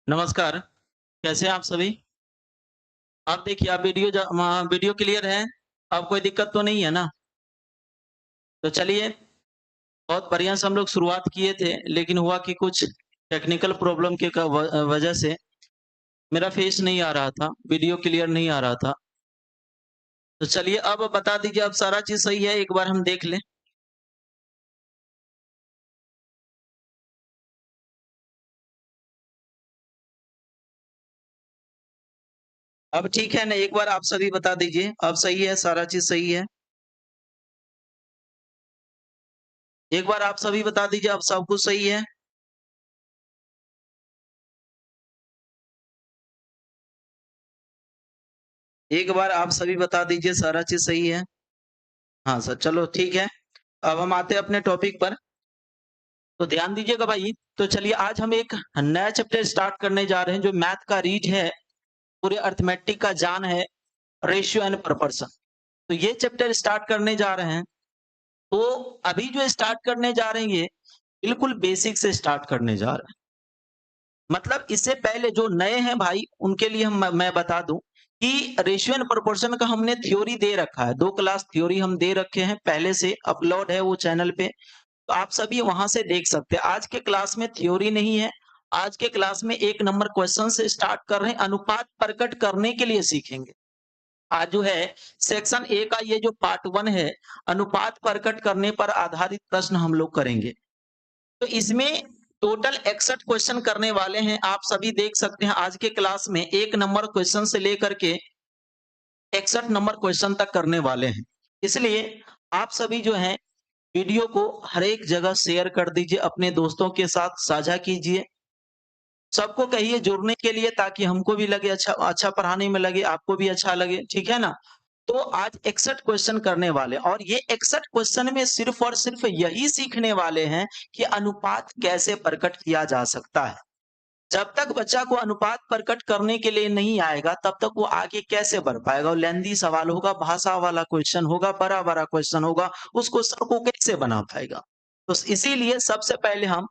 नमस्कार, कैसे हैं आप सभी? आप देखिए आप वीडियो क्लियर है? अब कोई दिक्कत तो नहीं है ना? तो चलिए बहुत बढ़िया से हम लोग शुरुआत किए थे, लेकिन हुआ कि कुछ टेक्निकल प्रॉब्लम के वजह से मेरा फेस नहीं आ रहा था, वीडियो क्लियर नहीं आ रहा था। तो चलिए अब बता दीजिए अब सारा चीज़ सही है, एक बार हम देख लें। अब ठीक है ना? एक बार आप सभी बता दीजिए, अब सही है, सारा चीज़ सही है? एक बार आप सभी बता दीजिए अब सब कुछ सही है? एक बार आप सभी बता दीजिए सारा चीज़ सही है? हाँ सर, चलो ठीक है। अब हम आते हैं अपने टॉपिक पर। तो ध्यान दीजिएगा भाई, तो चलिए आज हम एक नया चैप्टर स्टार्ट करने जा रहे हैं जो मैथ का रीड है, पूरे अरिथमेटिक का जान है, रेशियो एंड प्रोपोर्शन। तो ये चैप्टर स्टार्ट करने जा रहे हैं। तो अभी जो स्टार्ट करने जा रहे हैं ये बिल्कुल बेसिक से स्टार्ट करने जा रहे हैं। मतलब इससे पहले जो नए हैं भाई उनके लिए मैं बता दूं कि रेशियो एंड प्रोपोर्शन का हमने थ्योरी दे रखा है, 2 क्लास थ्योरी हम दे रखे हैं, पहले से अपलोड है वो चैनल पे। तो आप सभी वहां से देख सकते हैं। आज के क्लास में थ्योरी नहीं है, आज के क्लास में 1 नंबर क्वेश्चन से स्टार्ट कर रहे हैं, अनुपात प्रकट करने के लिए सीखेंगे। आज जो है सेक्शन ए का ये जो पार्ट 1 है, अनुपात प्रकट करने पर आधारित प्रश्न हम लोग करेंगे। तो इसमें टोटल 61 क्वेश्चन करने वाले हैं। आप सभी देख सकते हैं आज के क्लास में 1 नंबर क्वेश्चन से लेकर के 61 नंबर क्वेश्चन तक करने वाले हैं। इसलिए आप सभी जो हैं वीडियो को हर एक जगह शेयर कर दीजिए, अपने दोस्तों के साथ साझा कीजिए। सबको कहिए जुड़ने के लिए ताकि हमको भी लगे अच्छा अच्छा पढ़ाने में लगे, आपको भी अच्छा लगे, ठीक है ना? तो आज 61 क्वेश्चन करने वाले हैं और ये 61 क्वेश्चन में सिर्फ और सिर्फ यही सीखने वाले हैं कि अनुपात कैसे प्रकट किया जा सकता है। जब तक बच्चा को अनुपात प्रकट करने के लिए नहीं आएगा, तब तक वो आगे कैसे बढ़ पाएगा? वो लेंथी सवाल होगा, भाषा वाला क्वेश्चन होगा, बड़ा-बड़ा क्वेश्चन होगा, उस क्वेश्चन को कैसे बना पाएगा? तो इसीलिए सबसे पहले हम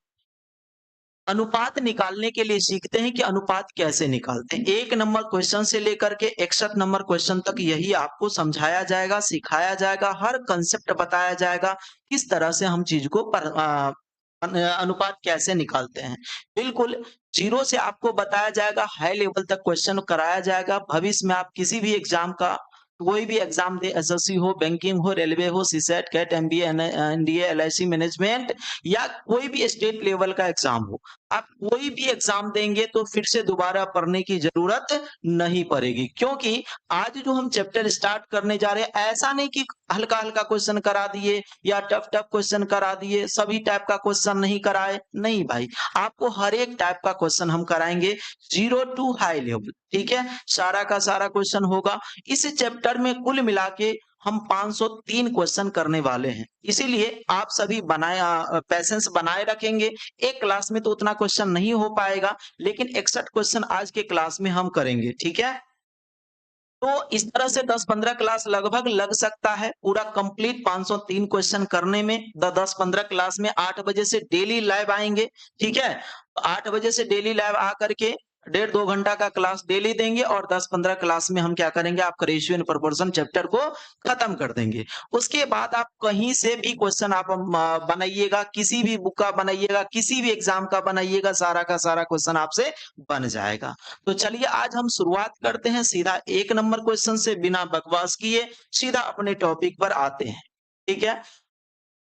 अनुपात निकालने के लिए सीखते हैं कि अनुपात कैसे निकालते हैं। 1 नंबर क्वेश्चन से लेकर के 61 नंबर क्वेश्चन तक यही आपको समझाया जाएगा, सिखाया जाएगा, हर कांसेप्ट बताया जाएगा, किस तरह से हम चीज़ को अनुपात कैसे निकालते हैं। बिल्कुल 0 से आपको बताया जाएगा, हाई लेवल तक क्वेश्चन कराया जाएगा। भविष्य में आप किसी भी एग्ज़ाम का कोई भी एग्ज़ाम दें, एसएससी हो, बैंकिंग हो, रेलवे हो, CSAT, CAT, MBA, NDA, LIC management या कोई भी स्टेट लेवल का एग्ज़ाम हो। आप कोई भी एग्ज़ाम देंगे तो फिर से दोबारा पढ़ने की ज़रूरत नहीं पड़ेगी, क्योंकि आज जो हम चैप्टर स्टार्ट करने जा रहे हैं, ऐसा नहीं कि हल्का-हल्का क्वेश्चन करा दिए या टफ-टफ क्वेश्चन करा दिए, सभी टाइप का क्वेश्चन नहीं कराए। नहीं भाई, आपको हर एक टाइप का क्वेश्चन हम कराएँगे, 0 टू हाई लेवल, ठीक है? सारा का सारा क्वेश्चन होगा। इस चैप्टर में कुल मिला के हम 503 क्वेश्चन करने वाले हैं। इसीलिए आप सभी पेशेंस बनाए रखेंगे। एक क्लास में तो उतना क्वेश्चन नहीं हो पाएगा, लेकिन 61 क्वेश्चन आज के क्लास में हम करेंगे, ठीक है? तो इस तरह से 10-15 क्लास लगभग लग सकता है, पूरा कंप्लीट 503 क्वेश्चन करने में। 10-15 क्लास में 8 बजे से डेली लाइव आएँगे, ठीक है? 8 बजे से डेली लाइव आकर के डेढ़ 2 घंटा का क्लास डेली देंगे और 10-15 क्लास में हम क्या करेंगे, आपका रेशियो एंड प्रोपोर्शन चैप्टर को खत्म कर देंगे। उसके बाद आप कहीं से भी क्वेश्चन आप बनाइएगा, किसी भी बुक का बनाइएगा, किसी भी एग्ज़ाम का बनाइएगा, सारा का सारा क्वेश्चन आपसे बन जाएगा। तो चलिए आज हम शुरुआत करते हैं सीधा 1 नंबर क्वेश्चन से, बिना बकवास किए सीधा अपने टॉपिक पर आते हैं। ठीक है?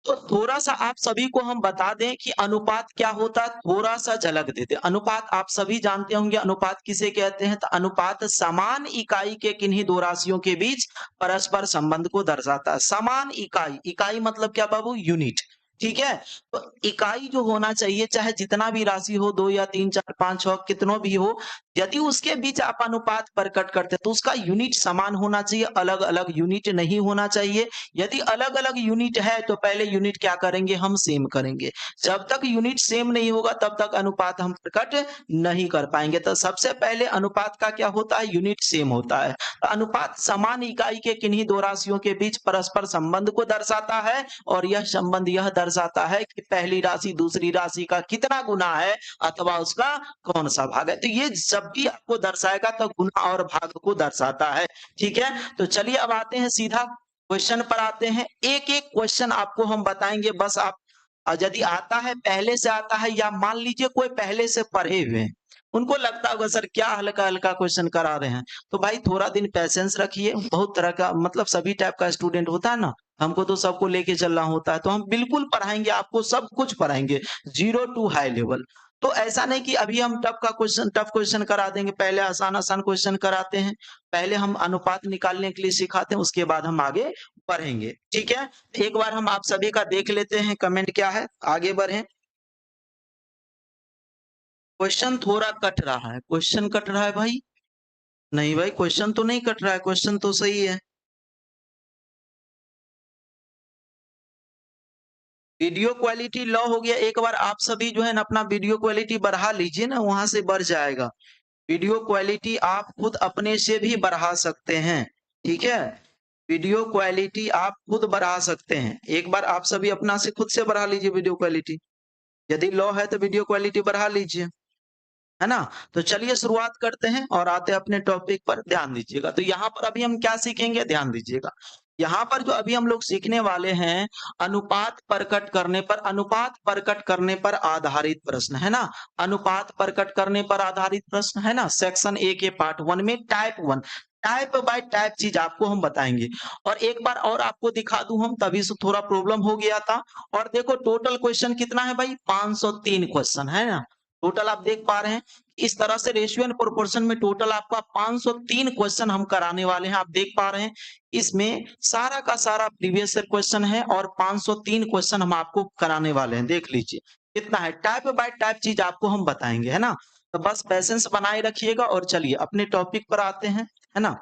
तो थोड़ा-सा आप सभी को हम बता दें कि अनुपात क्या होता है, थोड़ा-सा झलक देते हैं। अनुपात आप सभी जानते होंगे, अनुपात किसे कहते हैं? तो अनुपात समान इकाई के किन्हीं 2 राशियों के बीच परस्पर संबंध को दर्शाता है। समान इकाई, इकाई मतलब क्या बाबू? यूनिट, ठीक है? तो इकाई जो होना चाहिए, चाहे जितना भी राशि हो, 2 या 3, 4, 5, 6 कितनों भी हो, यदि उसके बीच आप अनुपात प्रकट करते हैं, तो उसका यूनिट समान होना चाहिए, अलग-अलग यूनिट नहीं होना चाहिए। यदि अलग-अलग यूनिट है तो पहले यूनिट क्या करेंगे, हम सेम करेंगे। जब तक यूनिट सेम नहीं होगा तब तक अनुपात हम प्रकट नहीं कर पाएँगे। तो सबसे पहले अनुपात का क्या होता है, यूनिट सेम होता है। तो अनुपात समान इकाई के किन्हीं 2 राशियों के बीच परस्पर संबंध को दर्शाता है और यह संबंध यह दर्शाता है कि पहली राशि दूसरी राशि का कितना गुना है अथवा उसका कौन सा भाग है। तो ये जब भी आपको दर्शाएगा तो गुना और भाग को दर्शाता है। ठीक है, तो चलिए अब आते हैं सीधा क्वेश्चन पर आते हैं। एक एक क्वेश्चन आपको हम बताएंगे, बस आप यदि आता है पहले से आता है या मान लीजिए कोई पहले से पढ़े हुए हैं, उनको लगता होगा सर क्या हल्का हल्का क्वेश्चन करा रहे हैं, तो भाई थोड़ा दिन पेशेंस रखिए। बहुत तरह का मतलब सभी टाइप का स्टूडेंट होता है ना, हमको तो सबको लेके चलना होता है, तो हम बिल्कुल पढ़ाएंगे आपको, सब कुछ पढ़ाएंगे, जीरो टू हाई लेवल। तो ऐसा नहीं कि अभी हम टफ क्वेश्चन करा देंगे, पहले आसान आसान क्वेश्चन कराते हैं, पहले हम अनुपात निकालने के लिए सिखाते हैं, उसके बाद हम आगे बढ़ेंगे। ठीक है, एक बार हम आप सभी का देख लेते हैं कमेंट क्या है, आगे बढ़े। क्वेश्चन थोड़ा कट रहा है, क्वेश्चन कट रहा है भाई? नहीं भाई, क्वेश्चन तो नहीं कट रहा है, क्वेश्चन तो सही है। वीडियो क्वालिटी लो हो गया, एक बार आप सभी जो है ना अपना वीडियो क्वालिटी बढ़ा लीजिए ना, वहां से बढ़ जाएगा। वीडियो क्वालिटी आप खुद अपने से भी बढ़ा सकते हैं। ठीक है, वीडियो क्वालिटी आप खुद बढ़ा सकते हैं, एक बार आप सभी अपना से खुद से बढ़ा लीजिए वीडियो क्वालिटी। यदि लो है तो वीडियो क्वालिटी बढ़ा लीजिए, है ना। तो चलिए शुरुआत करते हैं और आते हैं अपने टॉपिक पर, ध्यान दीजिएगा। तो यहाँ पर अभी हम क्या सीखेंगे, ध्यान दीजिएगा। यहाँ पर जो अभी हम लोग सीखने वाले हैं, अनुपात प्रकट करने पर आधारित प्रश्न, है ना। अनुपात प्रकट करने पर आधारित प्रश्न, है ना। सेक्शन ए के पार्ट 1 में टाइप बाय टाइप चीज आपको हम बताएंगे। और एक बार और आपको दिखा दूं हम, तभी से थोड़ा प्रॉब्लम हो गया था। और देखो टोटल क्वेश्चन कितना है भाई, 503 क्वेश्चन, है ना। टोटल आप देख पा रहे हैं, इस तरह से रेशियो एंड प्रोपोर्शन में टोटल आपका 503 क्वेश्चन हम कराने वाले हैं, आप देख पा रहे हैं। इसमें सारा का सारा प्रीवियस ईयर क्वेश्चन है और 503 क्वेश्चन हम आपको कराने वाले हैं, देख लीजिए कितना है। टाइप बाय टाइप चीज आपको हम बताएंगे, है ना। तो बस पेशेंस बनाए रखिएगा और चलिए अपने टॉपिक पर आते हैं, है ना।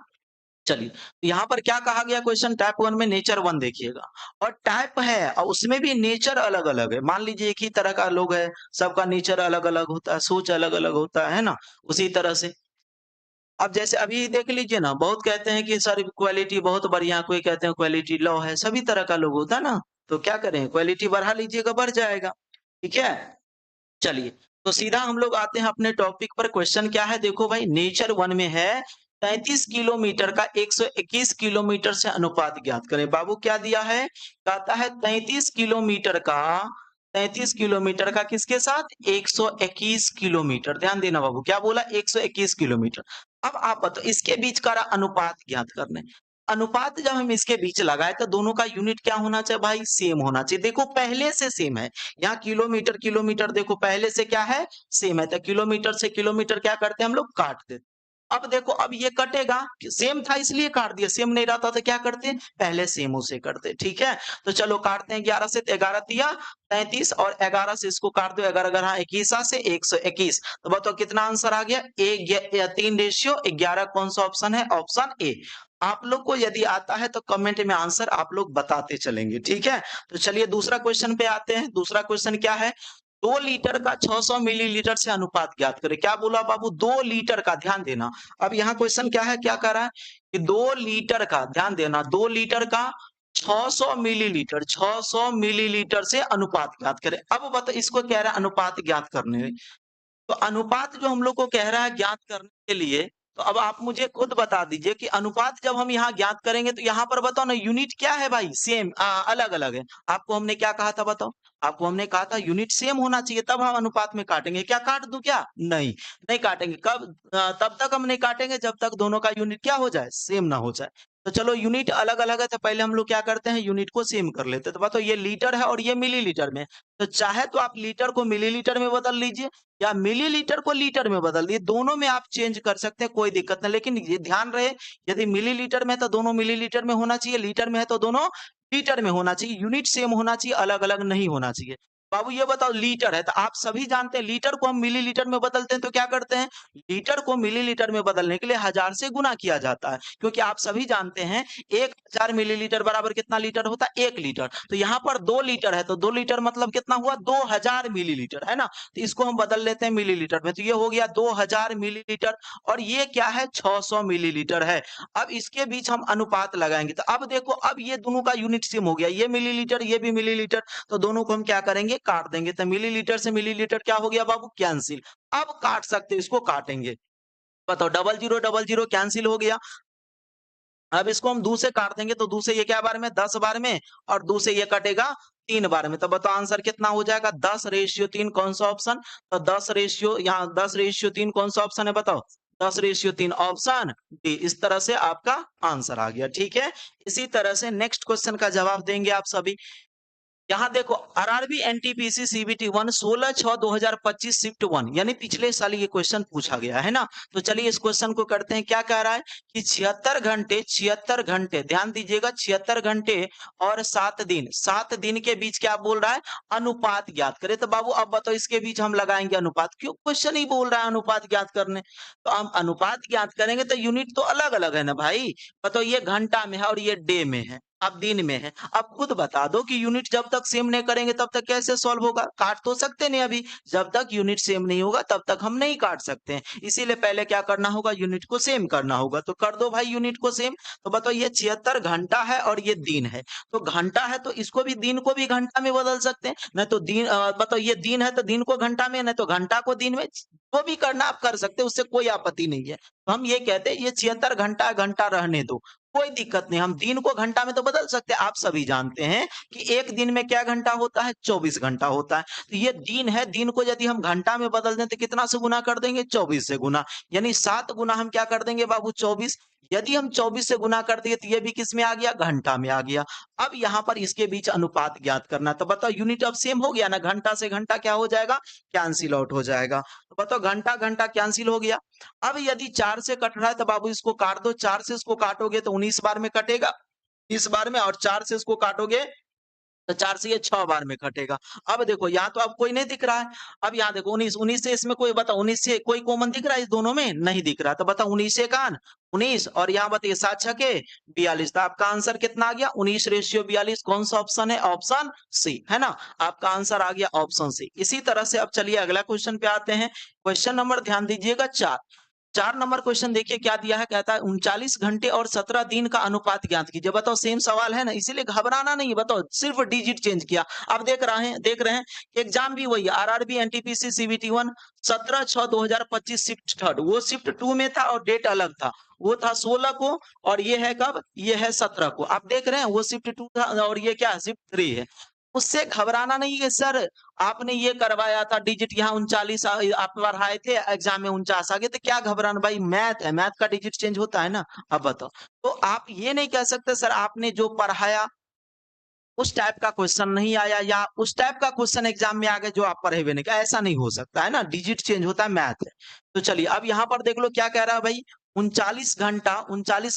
चलिए, तो यहाँ पर क्या कहा गया, क्वेश्चन टाइप 1 में नेचर 1 देखिएगा। और टाइप है और उसमें भी नेचर अलग अलग है। मान लीजिए एक ही तरह का लोग है, सबका नेचर अलग अलग होता है, सोच अलग अलग होता है ना। उसी तरह से अब जैसे अभी देख लीजिए ना, बहुत कहते हैं कि सर क्वालिटी बहुत बढ़िया, कोई कहते हैं क्वालिटी लो है, सभी तरह का लोग होता है ना। तो क्या करें, क्वालिटी बढ़ा लीजिएगा, बढ़ जाएगा। ठीक है, चलिए तो सीधा हम लोग आते हैं अपने टॉपिक पर। क्वेश्चन क्या है, देखो भाई, नेचर 1 में है 33 किलोमीटर का 121 किलोमीटर से अनुपात ज्ञात करें। बाबू क्या दिया है, कहता है 33 किलोमीटर का किसके साथ, 121 किलोमीटर। ध्यान देना बाबू, क्या बोला, 121 किलोमीटर। अब आप बताओ इसके बीच का अनुपात ज्ञात करने। अनुपात जब हम इसके बीच लगाए तो दोनों का यूनिट क्या होना चाहिए भाई, सेम होना चाहिए। देखो पहले से सेम है, यहाँ किलोमीटर किलोमीटर देखो पहले से क्या है, सेम है। तो किलोमीटर से किलोमीटर क्या करते हैं हम लोग, काट देते। अब देखो अब ये कटेगा, सेम था इसलिए काट दिया, सेम नहीं रहता तो क्या करते, पहले सेम उसे करते। ठीक है, तो चलो काटते हैं, 11 से 11 दिया 33 और 11 से इसको काट दो, 11 21 से 121। तो बताओ कितना आंसर आ गया, 3:11। कौन सा ऑप्शन है, ऑप्शन ए। आप लोग को यदि आता है तो कमेंट में आंसर आप लोग बताते चलेंगे। ठीक है, तो चलिए दूसरा क्वेश्चन पे आते हैं। दूसरा क्वेश्चन क्या है, 2 लीटर का 600 मिलीलीटर से अनुपात ज्ञात करें। क्या बोला बाबू, 2 लीटर का, ध्यान देना। अब यहाँ क्वेश्चन क्या है, क्या कर रहा है कि 2 लीटर का, ध्यान देना, 2 लीटर का 600 मिलीलीटर से अनुपात ज्ञात करें। अब बताओ इसको कह रहा है अनुपात ज्ञात करने में। तो अनुपात जो हम लोग को कह रहा है ज्ञात करने के लिए, तो अब आप मुझे खुद बता दीजिए कि अनुपात जब हम यहाँ ज्ञात करेंगे तो यहाँ पर बताओ ना यूनिट क्या है भाई, सेम, अलग अलग है। आपको हमने क्या कहा था बताओ, आपको हमने कहा था यूनिट सेम होना चाहिए तब हम अनुपात में काटेंगे। क्या काट दूं क्या, नहीं नहीं काटेंगे। कब, तब तक हम नहीं काटेंगे जब तक दोनों का यूनिट क्या हो जाए, सेम ना हो जाए। तो चलो यूनिट अलग अलग है तो पहले हम लोग क्या करते हैं, यूनिट को सेम कर लेते हैं। तो बताओ ये लीटर है और ये मिलीलीटर में, तो चाहे तो आप लीटर को मिलीलीटर में बदल लीजिए या मिलीलीटर को लीटर में बदल दिए, दोनों में आप चेंज कर सकते हैं, कोई दिक्कत नहीं। लेकिन ये ध्यान रहे, यदि मिलीलीटर में है तो दोनों मिलीलीटर में होना चाहिए, लीटर में है तो दोनों लीटर में होना चाहिए। यूनिट सेम होना चाहिए, अलग अलग नहीं होना चाहिए। बाबू ये बताओ लीटर है, तो आप सभी जानते हैं लीटर को हम मिलीलीटर में बदलते हैं तो क्या करते हैं, लीटर को मिलीलीटर में बदलने के लिए 1000 से गुना किया जाता है, क्योंकि आप सभी जानते हैं 1000 मिलीलीटर बराबर कितना लीटर होता है, 1 लीटर। तो यहाँ पर 2 लीटर है, तो 2 लीटर मतलब कितना हुआ, 2000 मिलीलीटर, है ना। तो इसको हम बदल लेते हैं मिलीलीटर में, तो ये हो गया 2000 मिलीलीटर, और ये क्या है, 600 मिलीलीटर है। अब इसके बीच हम अनुपात लगाएंगे, तो अब देखो, अब ये दोनों का यूनिट सेम हो गया, ये मिलीलीटर ये भी मिलीलीटर, तो दोनों को हम क्या करेंगे, काट देंगे। तो मिलीलीटर से मिलीलीटर क्या हो गया बाबू, कैंसिल। अब काट सकते, इसको काटेंगे, बताओ, 0000 कैंसिल हो गया। अब इसको हम 2 से काट देंगे, तो 2 से ये क्या बार में, 10 बार में, और 2 से ये कटेगा 3 बार में। तो बताओ आंसर कितना हो जाएगा, 10:3 कौन सा ऑप्शन, तो 10:3 कौन सा ऑप्शन है, बताओ, 10:3 ऑप्शन डी। इस तरह से आपका आंसर आ गया, ठीक है। इसी तरह से नेक्स्ट क्वेश्चन का जवाब देंगे आप सभी। यहाँ देखो, आरआरबी एनटीपीसी सीबीटी 1 16/6/2025 शिफ्ट 1, यानी पिछले साल ये क्वेश्चन पूछा गया है ना। तो चलिए इस क्वेश्चन को करते हैं। क्या कह रहा है कि 76 घंटे, ध्यान दीजिएगा, 76 घंटे और 7 दिन के बीच क्या बोल रहा है, अनुपात ज्ञात करे। तो बाबू अब बताओ, इसके बीच हम लगाएंगे अनुपात, क्यों, क्वेश्चन ही बोल रहा है अनुपात ज्ञात करने, तो हम अनुपात ज्ञात करेंगे, तो यूनिट तो अलग अलग है ना भाई। बताओ, ये घंटा में है और ये डे में है, अब दिन में है। अब खुद बता दो कि यूनिट जब तक सेम नहीं करेंगे तब तक कैसे सॉल्व होगा, काट तो सकते नहीं अभी, जब तक यूनिट सेम नहीं होगा तब तक हम नहीं काट सकते हैं। इसीलिए पहले क्या करना होगा, यूनिट को सेम करना होगा। तो कर दो भाई यूनिट को सेम। तो बताओ, ये 76 घंटा है और ये दिन है, तो घंटा है तो इसको भी, दिन को भी घंटा में बदल सकते हैं, नहीं तो दिन, बताओ ये दिन है तो दिन को घंटा में, नहीं तो घंटा को दिन में, जो भी करना आप कर सकते हैं, उससे कोई आपत्ति नहीं है। तो हम ये कहते हैं, ये 76 घंटा घंटा रहने दो, कोई दिक्कत नहीं, हम दिन को घंटा में तो बदल सकते हैं। आप सभी जानते हैं कि एक दिन में क्या घंटा होता है, 24 घंटा होता है। तो ये दिन है, दिन को यदि हम घंटा में बदल दें तो कितना से गुना कर देंगे, 24 से गुना, यानी 7 गुना हम क्या कर देंगे बाबू, 24। यदि हम 24 से गुना कर दिए तो ये भी किस में आ गया, घंटा में आ गया। अब यहाँ पर इसके बीच अनुपात ज्ञात करना, तो बताओ यूनिट अब सेम हो गया ना, घंटा से घंटा क्या हो जाएगा, कैंसिल आउट हो जाएगा। तो बताओ, घंटा घंटा कैंसिल हो गया। अब यदि 4 से कट रहा है तो बाबू इसको काट दो, 4 से इसको काटोगे तो 19 बार में कटेगा, 20 बार में, और 4 से इसको काटोगे तो 4 से ये 6 बार में कटेगा। अब देखो, यहाँ तो अब कोई नहीं दिख रहा है। अब यहाँ देखो, 19, 19 से इसमें कोई, बताओ 19 से कोई कॉमन दिख रहा है इस दोनों में, नहीं दिख रहा। तो बताओ 19 से कान 19, और यहाँ बताइए 7 छके 42। तो आपका आंसर कितना आ गया, 19:42। कौन सा ऑप्शन है, ऑप्शन सी, है ना। आपका आंसर आ गया ऑप्शन सी। इसी तरह से अब चलिए अगला क्वेश्चन पे आते हैं। क्वेश्चन नंबर ध्यान दीजिएगा 4 नंबर क्वेश्चन देखिए क्या दिया है, कहता है 39 घंटे और 17 दिन का अनुपात ज्ञात कीजिए। बताओ, सेम सवाल है ना, इसीलिए घबराना नहीं है, बताओ, सिर्फ डिजिट चेंज किया। अब देख रहे हैं एग्जाम भी वही, आरआरबी एनटीपीसी सीबीटी 1 17/6/2025 शिफ्ट 3, वो शिफ्ट 2 में था और डेट अलग था, वो था 16 को, और ये है कब, ये है 17 को। आप देख रहे हैं, वो शिफ्ट 2 था और ये क्या, शिफ्ट 3 है। उससे घबराना नहीं है सर, आपने ये करवाया था डिजिट, यहाँ 39 आप पढ़ाए थे, एग्जाम में 49 आ गए, तो क्या घबराना भाई, मैथ है, मैथ का डिजिट चेंज होता है ना। अब बताओ, तो आप ये नहीं कह सकते सर आपने जो पढ़ाया उस टाइप का क्वेश्चन नहीं आया, या उस टाइप का क्वेश्चन एग्जाम में आ गया जो आप पढ़े हुए नहीं, ऐसा नहीं हो सकता है ना, डिजिट चेंज होता है, मैथ है। तो चलिए अब यहाँ पर देख लो क्या कह रहा है भाई, 39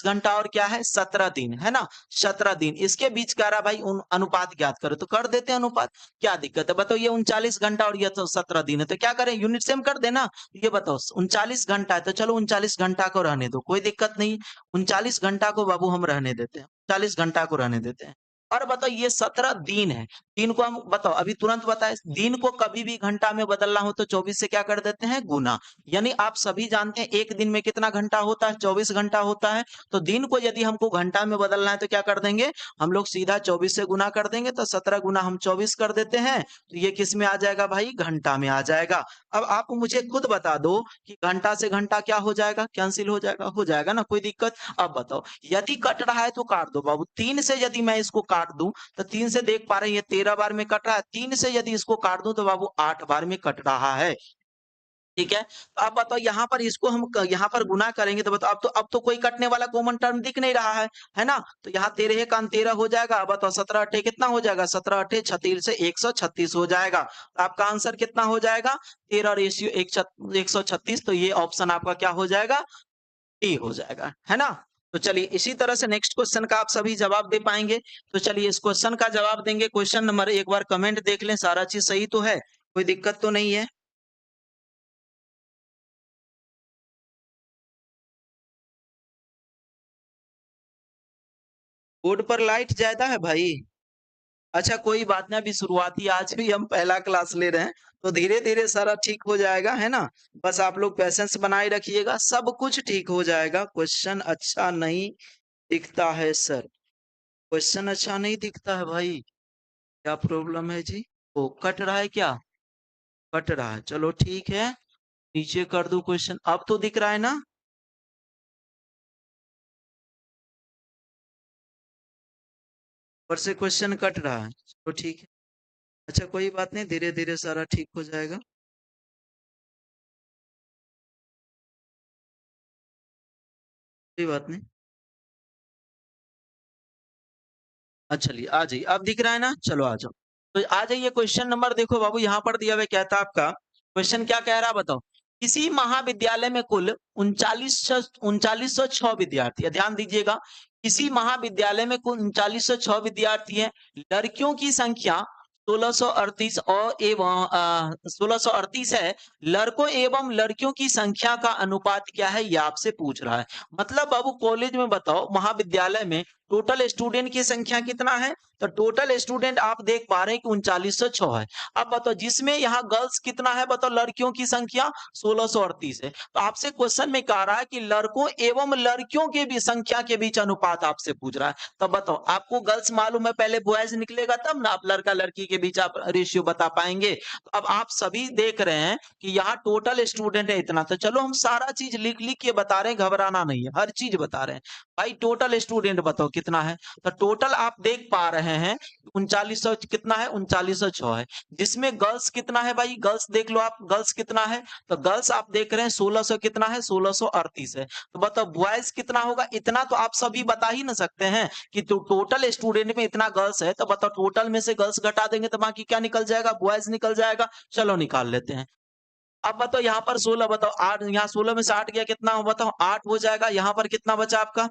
घंटा और क्या है, 17 दिन, है ना, 17 दिन, इसके बीच कह रहा है भाई उन अनुपात ज्ञात करो, तो कर देते हैं अनुपात, क्या दिक्कत है। बताओ, ये 39 घंटा और ये तो 17 दिन है, तो क्या करें, यूनिट सेम कर देना। ये बताओ, 39 घंटा है तो चलो 39 घंटा को रहने दो, कोई दिक्कत नहीं, 39 घंटा को बाबू हम रहने देते हैं, 40 घंटा को रहने देते हैं। और बताओ, ये 17 दिन है, दिन को हम, बताओ अभी तुरंत बताए, दिन को कभी भी घंटा में बदलना हो तो 24 से क्या कर देते हैं, गुना। यानी आप सभी जानते हैं एक दिन में कितना घंटा होता है, 24 घंटा होता है। तो दिन को यदि हमको घंटा में बदलना है तो क्या कर देंगे, हम लोग सीधा 24 से गुना कर देंगे, तो 17 गुना हम 24 कर देते हैं, तो ये किस में आ जाएगा भाई, घंटा में आ जाएगा। अब आप मुझे खुद बता दो कि घंटा से घंटा क्या हो जाएगा, कैंसिल हो जाएगा ना, कोई दिक्कत। अब बताओ, यदि कट रहा है तो काट दो बाबू, 3 से यदि मैं इसको काट दूं तो 3 से देख पा रहे हैं ये 13 बार में कट रहा है, 3 से यदि इसको काट दूं तो बाबू 8 बार में कट रहा है, ठीक है। तो आप बताओ, यहाँ पर इसको हम यहाँ पर गुना करेंगे तो बताओ, अब तो कोई कटने वाला कॉमन टर्म दिख नहीं रहा है ना। तो यहाँ 13 का 13 हो जाएगा। अब बताओ 17 अठे कितना हो जाएगा, 17 अठे 36 से 136 हो जाएगा। तो आपका आंसर कितना हो जाएगा, 13 रेशियो 136। तो ये ऑप्शन आपका क्या हो जाएगा, डी हो जाएगा, है ना। तो चलिए इसी तरह से नेक्स्ट क्वेश्चन का आप सभी जवाब दे पाएंगे। तो चलिए इस क्वेश्चन का जवाब देंगे। क्वेश्चन नंबर एक बार कमेंट देख लें, सारा चीज सही तो है, कोई दिक्कत तो नहीं है। बोर्ड पर लाइट ज्यादा है भाई। अच्छा कोई बात नहीं, अभी शुरुआती आज भी हम पहला क्लास ले रहे हैं, तो धीरे धीरे सारा ठीक हो जाएगा, है ना। बस आप लोग पैसेंस बनाए रखिएगा, सब कुछ ठीक हो जाएगा। क्वेश्चन अच्छा नहीं दिखता है सर, क्वेश्चन अच्छा नहीं दिखता है भाई, क्या प्रॉब्लम है जी? ओ कट रहा है क्या? कट रहा है, चलो ठीक है, नीचे कर दो क्वेश्चन। अब तो दिख रहा है ना? ऊपर से क्वेश्चन कट रहा है, चलो ठीक है। अच्छा कोई बात नहीं, धीरे धीरे सारा ठीक हो जाएगा, कोई बात नहीं। अच्छा चलिए आ जाइए, अब दिख रहा है ना? चलो आ जाओ। तो आ जाइए, क्वेश्चन नंबर देखो बाबू, यहाँ पर दिया हुआ क्या था आपका क्वेश्चन, क्या कह रहा है बताओ। किसी महाविद्यालय में कुल 3906 विद्यार्थी है, ध्यान दीजिएगा। किसी महाविद्यालय में कुल 3906 विद्यार्थी है। लड़कियों की संख्या 1638 और एवं 1638 है। लड़कों एवं लड़कियों की संख्या का अनुपात क्या है, ये आपसे पूछ रहा है। मतलब बाबू कॉलेज में बताओ, महाविद्यालय में टोटल स्टूडेंट की संख्या कितना है? तो टोटल स्टूडेंट आप देख पा रहे हैं कि 3906 है। अब बताओ जिसमें यहाँ गर्ल्स कितना है, बताओ लड़कियों की संख्या 1638 है। तो आपसे क्वेश्चन में कह रहा है कि लड़कों एवं लड़कियों के भी संख्या के बीच अनुपात आपसे पूछ रहा है। तब बताओ, आपको गर्ल्स मालूम है, पहले बॉयज निकलेगा तब ना आप लड़का लड़की के बीच आप रेशियो बता पाएंगे। तो अब आप सभी देख रहे हैं कि यहाँ टोटल स्टूडेंट है इतना, तो चलो हम सारा चीज लिख लिख के बता रहे हैं, घबराना नहीं है, हर चीज बता रहे हैं। भाई टोटल स्टूडेंट बताओ कितना है? तो टोटल आप देख पा रहे हैं 3900 कितना है, 3906 है। जिसमें गर्ल्स कितना है भाई, गर्ल्स देख लो आप, गर्ल्स कितना है? तो गर्ल्स आप देख रहे हैं 1600 कितना है, 1638 है। तो बताओ बॉयज कितना होगा? इतना तो आप सभी बता ही ना सकते हैं कि तो टोटल स्टूडेंट में इतना गर्ल्स है, तो बताओ टोटल में से गर्ल्स घटा देंगे तो बाकी क्या निकल जाएगा, बॉयज निकल जाएगा। चलो निकाल लेते हैं। अब बताओ यहाँ पर 16, बताओ 8, यहाँ 16 में से 8 गया कितना हो, बताओ 8 हो जाएगा। यहाँ पर कितना बचा आपका?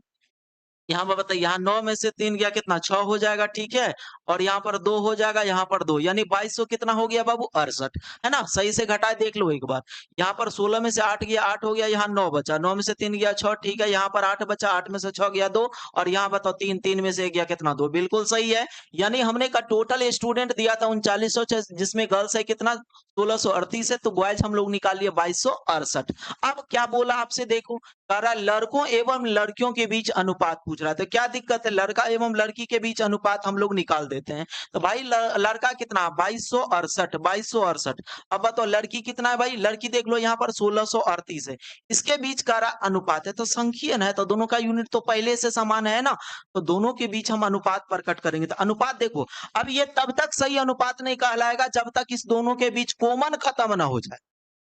यहाँ पर बताइए, यहाँ 9 में से 3 गया कितना, 6 हो जाएगा, ठीक है। और यहाँ पर 2 हो जाएगा, यहाँ पर 2, यानी 2200 कितना हो गया बाबू, 68, है ना। सही से घटाए देख लो एक बार। यहाँ पर 16 में से 8 गया, 8 हो गया, यहाँ 9 बचा, 9 में से 3 गया 6, ठीक है। यहाँ पर 8 बचा, 8 में से 6 गया 2, और यहाँ बताओ 3, 3 में से गया कितना, 2, बिल्कुल सही है। यानी हमने का टोटल स्टूडेंट दिया था 3900, जिसमें गर्ल्स है कितना, 1638 है, तो बॉयज हम लोग निकाल लिए 2268। अब क्या बोला आपसे देखो, कह रहा है लड़कों एवं लड़कियों के बीच अनुपात पूछ रहा है। तो क्या दिक्कत है, लड़का एवं लड़की के बीच अनुपात हम लोग निकाल देते हैं। तो भाई लड़का कितना, 2268, 2268। अब बताओ लड़की कितना है भाई, लड़की देख लो यहाँ पर 1638 है। इसके बीच का अनुपात है, तो संकीर्ण है, तो दोनों का यूनिट तो पहले से समान है ना। तो दोनों के बीच हम अनुपात प्रकट करेंगे। तो अनुपात देखो, अब ये तब तक सही अनुपात नहीं कहलाएगा जब तक इस दोनों के बीच कॉमन खत्म ना हो जाए।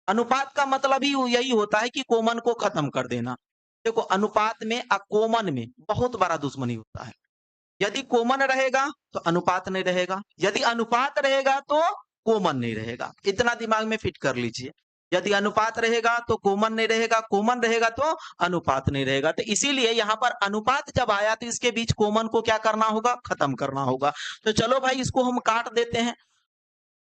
अनुपात का मतलब ही यही होता है कि कॉमन को खत्म कर देना। देखो अनुपात में और कॉमन में बहुत बड़ा दुश्मनी होता है। यदि कॉमन रहेगा तो अनुपात नहीं रहेगा, यदि अनुपात रहेगा तो कॉमन नहीं रहेगा। इतना दिमाग में फिट कर लीजिए। यदि अनुपात रहेगा तो कॉमन नहीं रहेगा, कॉमन रहेगा तो अनुपात नहीं रहेगा। तो इसीलिए यहाँ पर अनुपात जब आया तो इसके बीच कॉमन को क्या करना होगा, खत्म करना होगा। तो चलो भाई इसको हम काट देते हैं।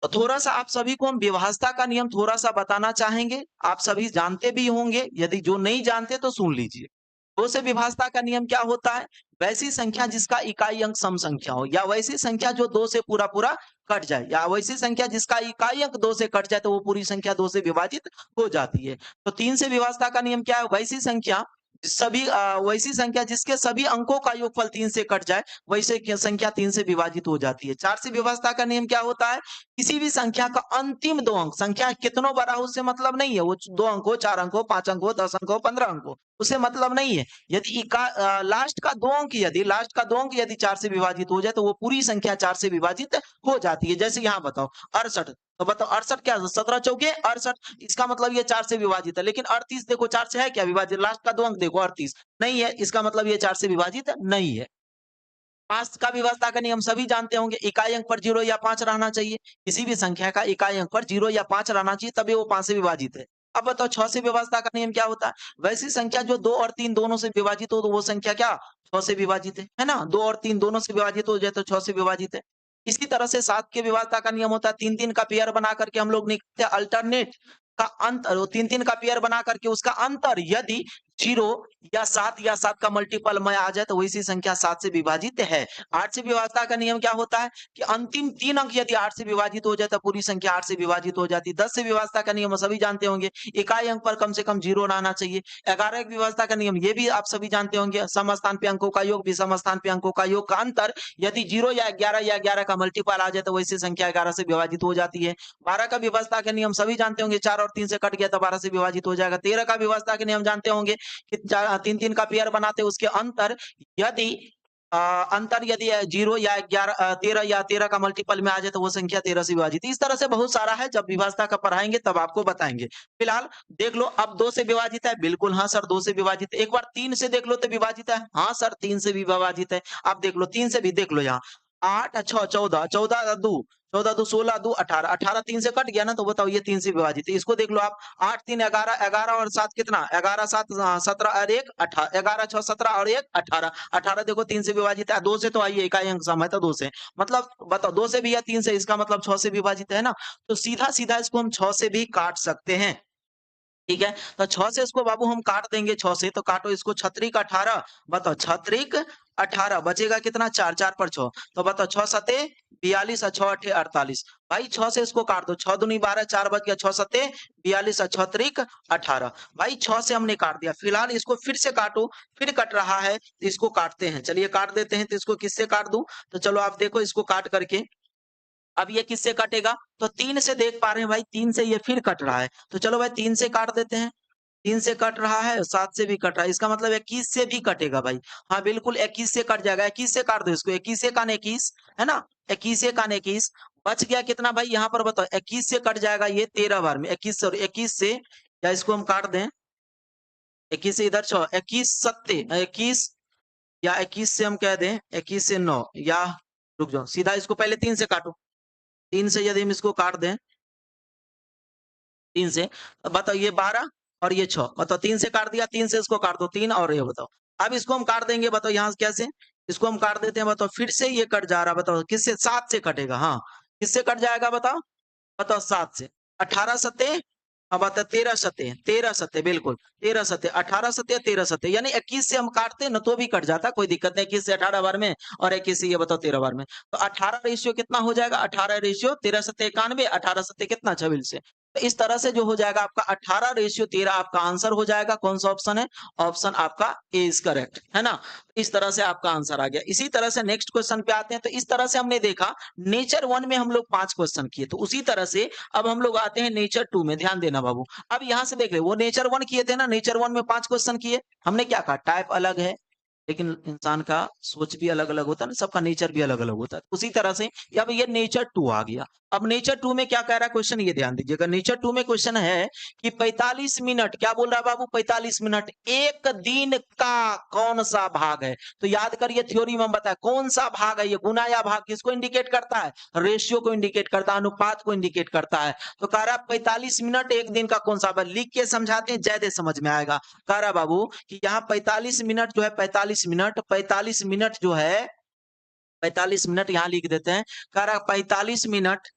तो थोड़ा सा आप सभी को हम विभाज्यता का नियम थोड़ा सा बताना चाहेंगे। आप सभी जानते भी होंगे, यदि जो नहीं जानते तो सुन लीजिए। दो से विभाज्यता का नियम क्या होता है, वैसी संख्या जिसका इकाई अंक सम संख्या हो, या वैसी संख्या जो 2 से पूरा पूरा कट जाए, या वैसी संख्या जिसका इकाई अंक 2 से कट जाए तो वो पूरी संख्या 2 से विभाजित हो जाती है। तो 3 से विभाज्यता का नियम क्या है, वैसी संख्या वैसी संख्या जिसके सभी अंकों का योगफल 3 से कट जाए, वैसे संख्या 3 से विभाजित हो जाती है। 4 से विभाज्यता का नियम क्या होता है, किसी भी संख्या का अंतिम 2 अंक, संख्या कितनों बड़ा हो उससे मतलब नहीं है, वो 2 अंक हो, 4 अंक हो, 5 अंक हो, 10 अंक हो, 15 अंक हो, उससे मतलब नहीं है। यदि लास्ट का 2 अंक यदि 4 से विभाजित हो जाए तो वो पूरी संख्या 4 से विभाजित हो जाती है। जैसे यहाँ बताओ 68, तो बताओ 68 क्या, 17 चौके 68, इसका मतलब ये 4 से विभाजित है। लेकिन 38 देखो 4 से है क्या विभाजित, लास्ट का 2 अंक देखो 38 नहीं है, इसका मतलब ये 4 से विभाजित नहीं है। 5 का विभाज्यता का नियम सभी जानते होंगे, इकाई अंक पर 0 या 5 रहना चाहिए। किसी भी संख्या का इकाई अंक पर 0 या 5 रहना चाहिए, तभी वो 5 से विभाजित है। अब बताओ 6 से विभाजता का नियम क्या होता है? वैसी संख्या जो 2 और 3 दोनों से विभाजित हो तो वो संख्या क्या 6 से विभाजित है ना? 2 और 3 दोनों से विभाजित हो जाए तो 6 से विभाजित है। इसी तरह से 7 के विभाजता का नियम होता है 3-3 का पेयर बना करके हम लोग निकालते हैं अल्टरनेट का अंतर, वो 3-3 का पेयर बना करके उसका अंतर यदि 0 या 7 या 7 का मल्टीपल में आ जाए तो वैसी संख्या 7 से विभाजित है। 8 से विभाजता का नियम क्या होता है कि अंतिम 3 अंक यदि 8 से विभाजित हो जाए तो पूरी संख्या 8 से विभाजित हो जाती है। 10 से विभाजता का नियम सभी जानते होंगे, इकाई अंक पर कम से कम 0 रहना चाहिए। 11 की विभाजता का नियम ये भी आप सभी जानते होंगे, समस्थान पे अंकों का योग भी समस्थान पे अंकों का योग का अंतर यदि 0 या 11 का मल्टीपल आ जाए तो वैसी संख्या 11 से विभाजित हो जाती है। 12 का विभाजता का नियम सभी जानते होंगे, 4 और 3 से कट गया तो 12 से विभाजित हो जाएगा। 13 का विभाजता के नियम जानते होंगे कि 3-3 का पेयर बनाते हैं उसके अंतर यदि अंतर यदि 0 या 13 या 13 का मल्टीपल में आ जाए तो वो संख्या 13 से विभाजित है। इस तरह से बहुत सारा है, जब विभाजता का पढ़ाएंगे तब आपको बताएंगे। फिलहाल देख लो, अब 2 से विभाजित है, बिल्कुल हाँ सर 2 से विभाजित है। एक बार 3 से देख लो तो विभाजित है, हाँ सर 3 से भी विभाजित है। अब देख लो 3 से भी देख लो, यहाँ 8 6 14 14 2 14 2 16 2 18 18 3 से कट गया ना, तो बताओ ये 3 से विभाजित है। इसको देख लो आप, 8 3 11 11 और 7 कितना 11 7 17 और 1 18 11 6 17 और 1 18 18 देखो 3 से विभाजित है। 2 से तो आइए इकाई अंक सम है तो 2 से, मतलब बताओ 2 से भी या 3 से, इसका मतलब 6 से विभाजित है ना। तो सीधा सीधा इसको हम 6 से भी काट सकते हैं, ठीक है। तो 6 से इसको बाबू हम काट देंगे, 6 से तो काटो इसको, 6 3 18 बताओ 6 3 18 बचेगा कितना 4 4 पर 6 तो बताओ 6 7 42 और 6 8 48 भाई 6 से इसको काट दो, 6 दूनी 12 4 बच गया 6 7 42 और 6 3 18 भाई 6 से हमने काट दिया। फिलहाल इसको फिर से काटो, फिर कट रहा है तो इसको काटते हैं, चलिए काट देते हैं। तो इसको किससे काट दूं, तो चलो आप देखो इसको काट करके, अब ये किससे कटेगा, तो 3 से देख पा रहे हैं भाई, 3 से ये फिर कट रहा है, तो चलो भाई 3 से काट देते हैं। 3 से कट रहा है, 7 से भी कट रहा है, इसका मतलब 21 से भी कटेगा भाई। हाँ बिल्कुल 21 से कट जाएगा, 21 से काट दो इसको, 21 से कान 21 है ना, 21 से कान 21 बच गया कितना भाई, यहाँ पर बताओ 21 से कट जाएगा ये 13 बार में, 21 और 21 से, या इसको हम काट दें 21 से इधर 6 21 सत्ते 21, या 21 से हम कह दें 21 से 9, या रुक जाओ सीधा इसको पहले 3 से काटो, 3 से यदि हम इसको काट दें 3 से, बताओ ये 12 और ये 6, बताओ 3 से काट दिया, 3 से इसको काट दो 3 और ये बताओ। अब इसको हम काट देंगे, बताओ यहाँ से कैसे, इसको हम काट देते हैं, बताओ फिर से ये कट जा रहा है, बताओ किससे 7 से कटेगा, हाँ किससे कट जाएगा बताओ, बताओ 7 से, 18 सत्ते, अब आता 13 सत्ते, 13 सत्ते बिल्कुल 13 सत्ते 18 सत्ते 13 सत्ते, यानी 21 से हम काटते ना तो भी कट जाता, कोई दिक्कत नहीं, 21 से 18 बार में और 21 से ये बताओ 13 बार में, तो 18 रेशियो कितना हो जाएगा, 18 रेशियो 13 सत्ते 91, 18 सत्ते कितना 26 से, तो इस तरह से जो हो जाएगा आपका 18 रेशियो 13 आपका आंसर हो जाएगा। कौन सा ऑप्शन है, ऑप्शन आपका ए इज करेक्ट है ना। इस तरह से आपका आंसर आ गया। इसी तरह से नेक्स्ट क्वेश्चन पे आते हैं। तो इस तरह से हमने देखा नेचर 1 में हम लोग 5 क्वेश्चन किए, तो उसी तरह से अब हम लोग आते हैं नेचर 2 में, ध्यान देना बाबू। अब यहाँ से देख ले, वो नेचर 1 किए थे ना, नेचर 1 में 5 क्वेश्चन किए, हमने क्या कहा टाइप अलग है लेकिन इंसान का सोच भी अलग-अलग होता है ना, सबका नेचर भी अलग-अलग होता है। उसी तरह से अब ये नेचर 2 आ गया। अब नेचर 2 में क्या कह रहा है क्वेश्चन, ये ध्यान दीजिएगा। नेचर 2 में क्वेश्चन है कि 45 मिनट, क्या बोल रहा है बाबू, 45 मिनट एक दिन का कौन सा भाग है। तो याद करिए थ्योरी में हम बताया कौन सा भाग है, ये गुना या भाग किसको इंडिकेट करता है, रेशियो को इंडिकेट करता है, अनुपात को इंडिकेट करता है। तो कह रहा है 45 मिनट एक दिन का कौन सा भाग, लिख के समझाते हैं ज्यादा समझ में आएगा। कह रहा बाबू कि यहाँ 45 मिनट जो है, 45 मिनट, 45 मिनट जो है, 45 मिनट यहाँ लिख देते हैं। कह रहा 45 मिनट,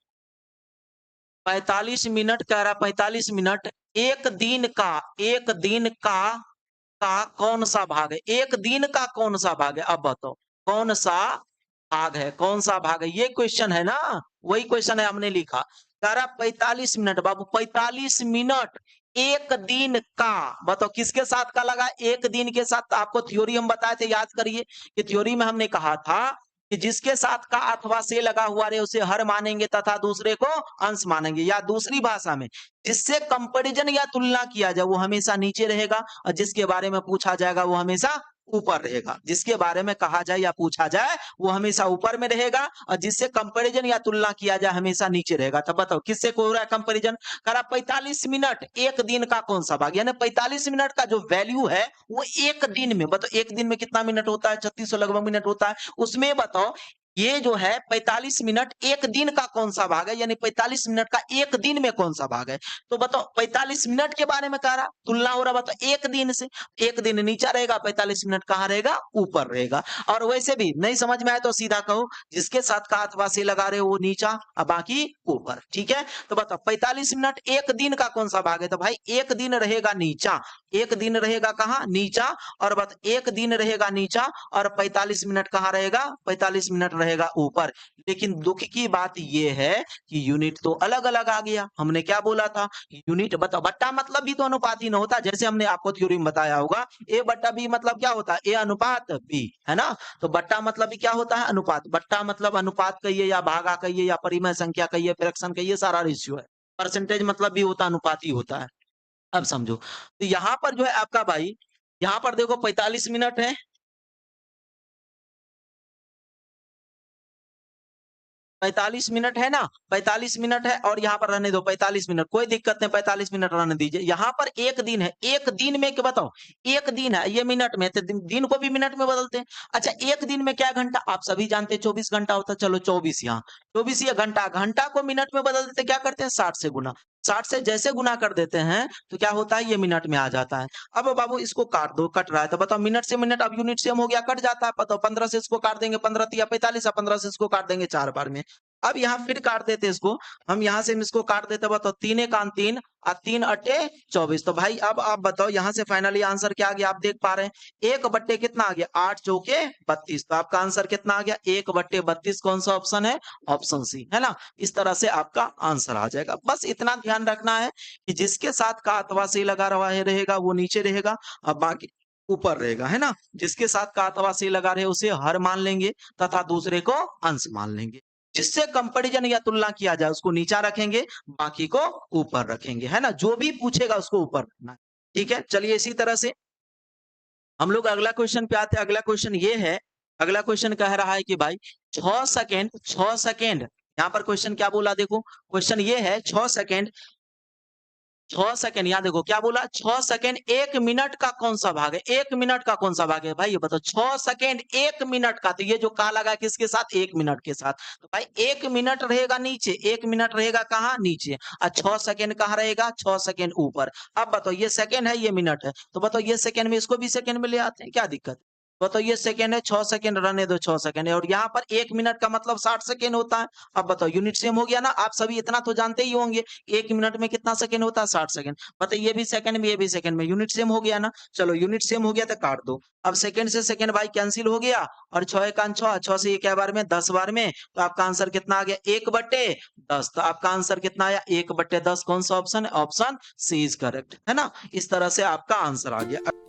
45 मिनट कह रहा 45 मिनट एक दिन का, एक दिन का कौन सा भाग है, एक दिन का कौन सा भाग है, अब बताओ कौन सा भाग है, कौन सा भाग है, ये क्वेश्चन है ना, वही क्वेश्चन है हमने लिखा। कह रहा 45 मिनट बाबू, 45 मिनट एक दिन का, बताओ किसके साथ का लगा, एक दिन के साथ। आपको थ्योरी हम बताए थे, याद करिए कि थ्योरी में हमने कहा था कि जिसके साथ का अथवा से लगा हुआ रहे उसे हर मानेंगे तथा दूसरे को अंश मानेंगे, या दूसरी भाषा में जिससे कंपैरिजन या तुलना किया जाए वो हमेशा नीचे रहेगा, और जिसके बारे में पूछा जाएगा वो हमेशा ऊपर रहेगा। जिसके बारे में कहा जाए या पूछा जाए वो हमेशा ऊपर में रहेगा, और जिससे कंपैरिजन या तुलना किया जाए हमेशा नीचे रहेगा। तब बताओ किससे हो रहा है कंपैरिजन, करा 45 मिनट एक दिन का कौन सा भाग, यानी 45 मिनट का जो वैल्यू है वो एक दिन में, बताओ एक दिन में कितना मिनट होता है, 3600 लगभग मिनट होता है, उसमें बताओ ये जो है 45 मिनट एक दिन का कौन सा भाग है, यानी 45 मिनट का एक दिन में कौन सा भाग है। तो बताओ 45 मिनट के बारे में कह रहा, तुलना हो रहा, बताओ एक दिन से। एक दिन नीचा रहेगा, 45 मिनट कहाँ रहेगा, ऊपर रहेगा। और वैसे भी नहीं समझ में आए तो सीधा कहो, जिसके साथ का अथवा से लगा रहे हो वो नीचा और बाकी ऊपर, ठीक है। तो बताओ 45 मिनट एक दिन का कौन सा भाग है, तो भाई एक दिन रहेगा नीचा, एक दिन रहेगा कहाँ, नीचा। और बस एक दिन रहेगा नीचा और 45 मिनट कहाँ रहेगा, 45 मिनट रहेगा ऊपर। लेकिन दुख की बात ये है कि यूनिट तो अलग अलग आ गया। हमने क्या बोला था, यूनिट बताओ, बट्टा मतलब भी तो अनुपात ही न होता, जैसे हमने आपको थ्योरी में बताया होगा, ए बट्टा बी मतलब क्या होता है, ए अनुपात बी, है ना। तो बट्टा मतलब भी क्या होता है, अनुपात। बट्टा मतलब अनुपात कहिए या भागा कहिए या परिमेय संख्या कहिए, फ्रैक्शन कहिए, सारा रेशियो है। परसेंटेज मतलब भी होता अनुपात ही होता है। अब समझो, तो यहां पर जो है आपका भाई, यहां पर देखो 45 मिनट है, 45 मिनट है ना, 45 मिनट है, और यहाँ पर रहने दो 45 मिनट, कोई दिक्कत नहीं, 45 मिनट रहने दीजिए। यहाँ पर एक दिन है, एक दिन में क्या बताओ, एक दिन है, ये मिनट में, तो दिन को भी मिनट में बदलते हैं। अच्छा, एक दिन में क्या घंटा, आप सभी जानते हैं 24 घंटा होता है, चलो 24 यहाँ, 24 ये घंटा, घंटा को मिनट में बदल देते, क्या करते हैं 60 से गुना, 60 से जैसे गुना कर देते हैं तो क्या होता है, ये मिनट में आ जाता है। अब बाबू इसको काट दो, कट रहा है, तो बताओ मिनट से मिनट, अब यूनिट सेम हो गया, कट जाता है, बताओ 15 से इसको काट देंगे, 15 तिया 45, 15 से इसको काट देंगे 4 बार में। अब यहाँ फिर काट देते इसको, हम यहाँ से इसको काट देते, बताओ 3 एकान 3 और 3 अट्टे 24। तो भाई अब आप बताओ यहाँ से फाइनली आंसर क्या आ गया, आप देख पा रहे हैं, 1 बट्टे कितना आ गया, 8 चौके 32। तो आपका आंसर कितना आ गया, 1 बट्टे 32। कौन सा ऑप्शन है, ऑप्शन सी, है ना। इस तरह से आपका आंसर आ जाएगा। बस इतना ध्यान रखना है कि जिसके साथ का अथवा से लगा रहा है रहेगा वो नीचे रहेगा और बाकी ऊपर रहेगा, है ना। जिसके साथ का अथवा से लगा रहे उसे हर मान लेंगे तथा दूसरे को अंश मान लेंगे। जिससे कंपैरिजन या तुलना किया जाए उसको नीचा रखेंगे, बाकी को ऊपर रखेंगे, है ना। जो भी पूछेगा उसको ऊपर रखना है, ठीक है। चलिए इसी तरह से हम लोग अगला क्वेश्चन पे आते हैं। अगला क्वेश्चन ये है, अगला क्वेश्चन कह रहा है कि भाई 6 सेकेंड, 6 सेकेंड, यहाँ पर क्वेश्चन क्या बोला देखो, क्वेश्चन ये है 6 सेकेंड, 6 सेकेंड, यहाँ देखो क्या बोला, 6 सेकेंड 1 मिनट का कौन सा भाग है, 1 मिनट का कौन सा भाग है भाई, ये बताओ 6 सेकेंड 1 मिनट का। तो ये जो का लगा किसके साथ, 1 मिनट के साथ। तो भाई 1 मिनट रहेगा नीचे, 1 मिनट रहेगा कहाँ, नीचे, और 6 सेकेंड कहाँ रहेगा, 6 सेकेंड ऊपर। अब बताओ ये सेकेंड है, ये मिनट है, तो बताओ ये सेकेंड में, इसको भी सेकेंड में ले आते हैं, क्या दिक्कत। बताओ ये सेकेंड है, 6 सेकेंड रहने दो, 6 सेकेंड है, और यहाँ पर 1 मिनट का मतलब 60 सेकेंड होता है। अब बताओ यूनिट सेम हो गया ना, आप सभी इतना तो जानते ही होंगे, 1 मिनट में कितना सेकंड होता है, 60 सेकंड। मतलब ये भी सेकंड में, ये भी सेकंड में, यूनिट सेम हो गया ना। चलो यूनिट सेम हो गया तो काट दो। अब सेकंड से सेकंड भाई कैंसिल हो गया, और 6 एकान 6, 6 से ये क्या बार में, 10 बार में, तो आपका आंसर कितना आ गया, 1/10। तो आपका आंसर कितना आया, 1/10। कौन सा ऑप्शन है, ऑप्शन सी इज करेक्ट, है ना। इस तरह से आपका आंसर आ गया।